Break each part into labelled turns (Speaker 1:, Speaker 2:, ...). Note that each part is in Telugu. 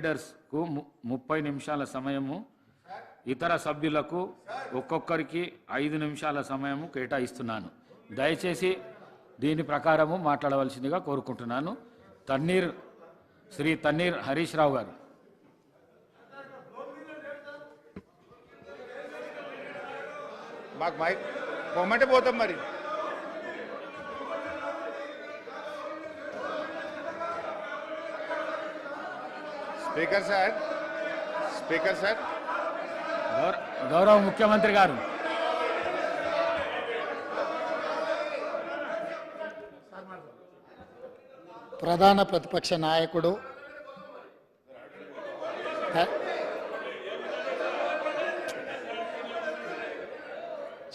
Speaker 1: లీడర్స్కు 30 నిమిషాల సమయము, ఇతర సభ్యులకు ఒక్కొక్కరికి 5 నిమిషాల సమయము కేటాయిస్తున్నాను. దయచేసి దీని ప్రకారము మాట్లాడవలసిందిగా కోరుకుంటున్నాను. శ్రీ తన్నీర్ హరీష్ రావు గారు.
Speaker 2: మాకు మైక్ పొమ్మంటే పోతాం మరి. స్పీకర్ సార్
Speaker 1: గౌరవ ముఖ్యమంత్రి గారు.
Speaker 3: ప్రధాన ప్రతిపక్ష నాయకుడు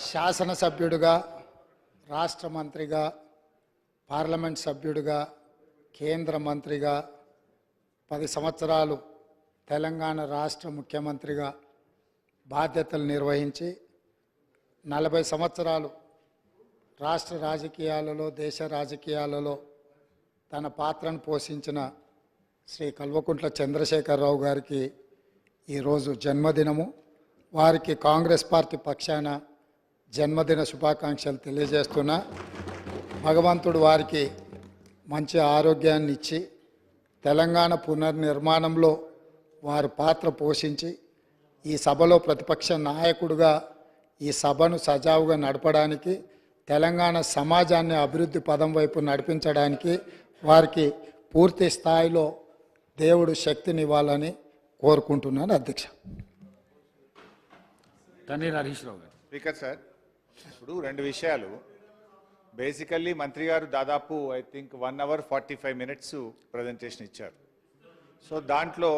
Speaker 3: శాసనసభ్యుడిగా, రాష్ట్ర మంత్రిగా, పార్లమెంట్ సభ్యుడిగా, కేంద్ర మంత్రిగా 10 సంవత్సరాలు తెలంగాణ రాష్ట్ర ముఖ్యమంత్రిగా బాధ్యతలు నిర్వహించి 40 సంవత్సరాలు రాష్ట్ర రాజకీయాలలో, దేశ రాజకీయాలలో తన పాత్రను పోషించిన శ్రీ కల్వకుంట్ల చంద్రశేఖరరావు గారికి ఈరోజు జన్మదినము. వారికి కాంగ్రెస్ పార్టీ పక్షాన జన్మదిన శుభాకాంక్షలు తెలియజేస్తున్నా. భగవంతుడు వారికి మంచి ఆరోగ్యాన్ని ఇచ్చి తెలంగాణ పునర్నిర్మాణంలో వారి పాత్ర పోషించి ఈ సభలో ప్రతిపక్ష నాయకుడిగా ఈ సభను సజావుగా నడపడానికి, తెలంగాణ సమాజాన్ని అభివృద్ధి పదం వైపు నడిపించడానికి వారికి పూర్తి స్థాయిలో దేవుడు శక్తినివ్వాలని కోరుకుంటున్నాను. అధ్యక్ష.
Speaker 1: తన్నీర్ హరీష్ రావు గారు.
Speaker 2: స్పీకర్ సార్, ఇప్పుడు 2 విషయాలు. బేసికల్లీ మంత్రి గారు దాదాపు 1 hour 45 minutes ప్రజెంటేషన్ ఇచ్చారు. సో దాంట్లో